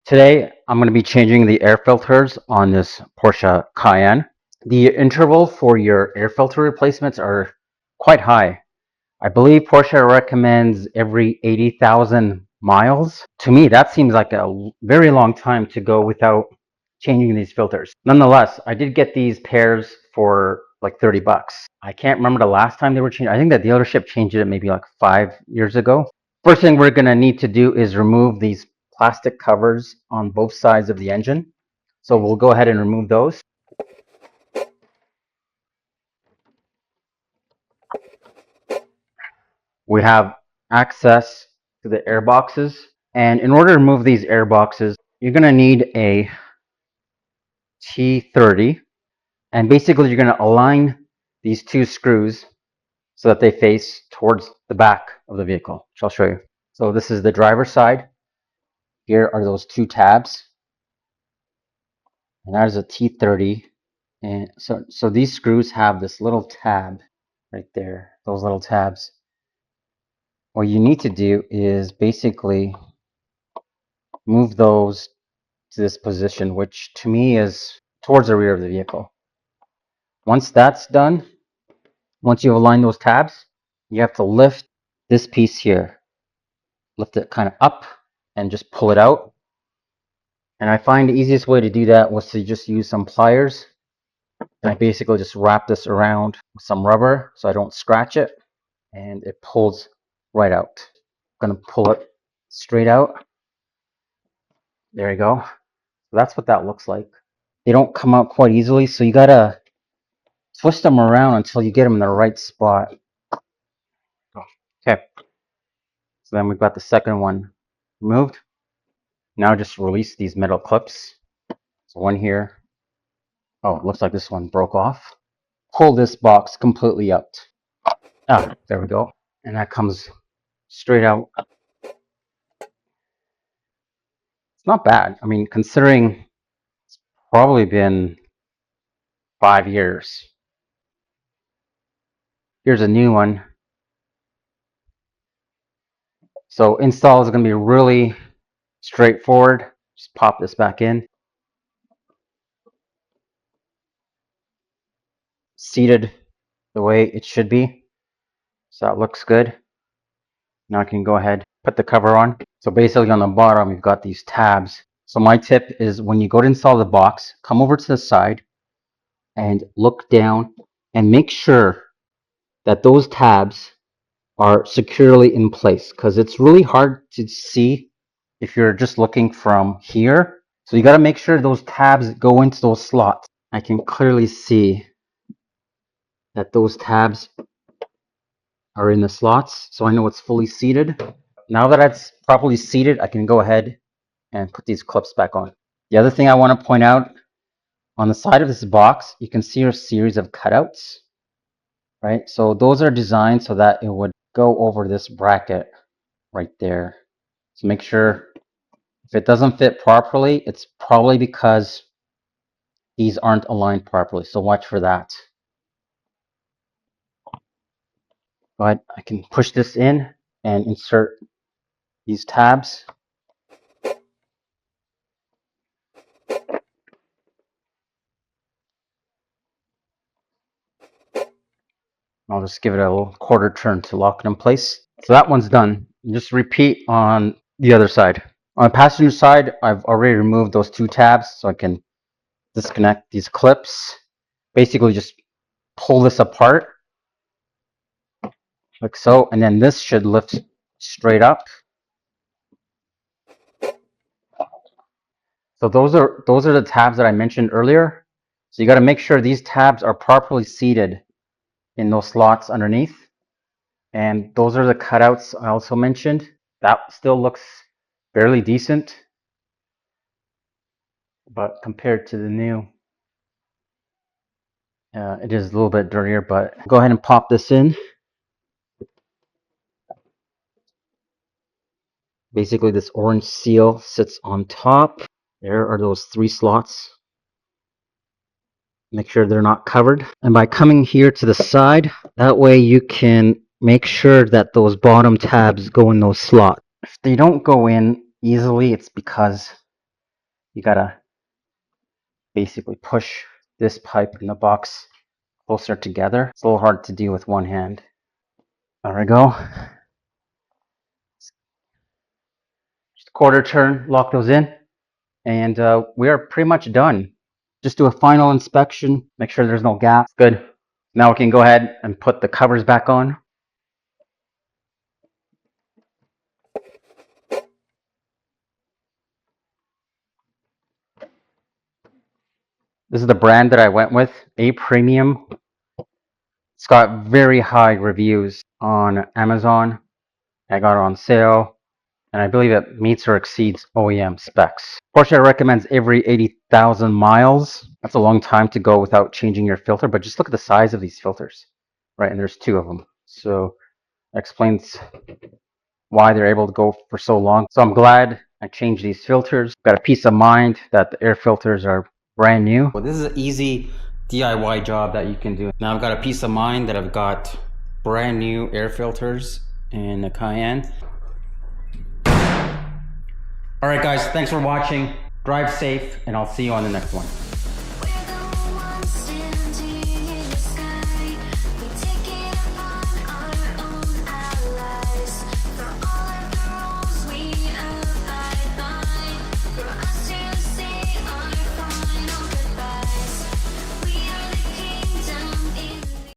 Today, I'm going to be changing the air filters on this Porsche Cayenne. The interval for your air filter replacements are quite high. I believe Porsche recommends every 80,000 miles. To me, that seems like a very long time to go without changing these filters. Nonetheless, I did get these pairs for like 30 bucks. I can't remember the last time they were changed. I think the dealership changed it maybe like 5 years ago. First thing we're going to need to do is remove these plastic covers on both sides of the engine. So we'll go ahead and remove those. We have access to the air boxes. And in order to remove these air boxes, you're going to need a T30. And basically, you're going to align these two screws so that they face towards the back of the vehicle, which I'll show you. So this is the driver's side. Here are those two tabs. And that is a T30. And so these screws have this little tab right there, those little tabs. What you need to do is basically move those to this position, which to me is towards the rear of the vehicle. Once that's done, once you've aligned those tabs, you have to lift this piece here. Lift it kind of up and just pull it out. And I find the easiest way to do that was to just use some pliers. And I basically just wrap this around with some rubber so I don't scratch it. And it pulls right out. I'm going to pull it straight out. There you go. So that's what that looks like. They don't come out quite easily, so you gotta twist them around until you get them in the right spot. Okay. So then we've got the second one removed. Now just release these metal clips. So one here. Oh, it looks like this one broke off. Pull this box completely out. Ah, there we go. And that comes straight out. It's not bad. I mean, considering it's probably been 5 years. Here's a new one. So install is going to be really straightforward. Just pop this back in. Seated the way it should be. So that looks good. Now I can go ahead, put the cover on. So basically on the bottom, you've got these tabs. So my tip is when you go to install the box, come over to the side and look down and make sure that those tabs are securely in place, because it's really hard to see if you're just looking from here. So you got to make sure those tabs go into those slots. I can clearly see that those tabs are in the slots, so I know it's fully seated. Now that it's properly seated, I can go ahead and put these clips back on. The other thing I want to point out, on the side of this box, you can see a series of cutouts, right? So those are designed so that it would go over this bracket right there. So make sure if it doesn't fit properly, it's probably because these aren't aligned properly. So watch for that. But I can push this in and insert these tabs. I'll just give it a little quarter turn to lock it in place. So that one's done. Just repeat on the other side. On the passenger side, I've already removed those two tabs so I can disconnect these clips. Basically just pull this apart like so, and then this should lift straight up. So those are the tabs that I mentioned earlier. So you got to make sure these tabs are properly seated in those slots underneath. And those are the cutouts I also mentioned. That still looks fairly decent, but compared to the new, it is a little bit dirtier. But go ahead and pop this in. Basically, this orange seal sits on top. There are those three slots. Make sure they're not covered. And by coming here to the side, that way you can make sure that those bottom tabs go in those slots. If they don't go in easily, it's because You gotta basically push this pipe and the box closer together. It's a little hard to do with one hand. There we go. Just quarter turn, lock those in, and we are pretty much done. Just do a final inspection, make sure there's no gaps. Good. Now we can go ahead and put the covers back on. This is the brand that I went with, A Premium. It's got very high reviews on Amazon. I got it on sale, and I believe it meets or exceeds OEM specs. Porsche recommends every 80,000 miles. That's a long time to go without changing your filter, but just look at the size of these filters, right? And there's two of them. So that explains why they're able to go for so long. So I'm glad I changed these filters. Got a peace of mind that the air filters are brand new. Well, this is an easy DIY job that you can do. Now I've got a peace of mind that I've got brand new air filters in the Cayenne. All right, guys, thanks for watching. Drive safe, and I'll see you on the next one.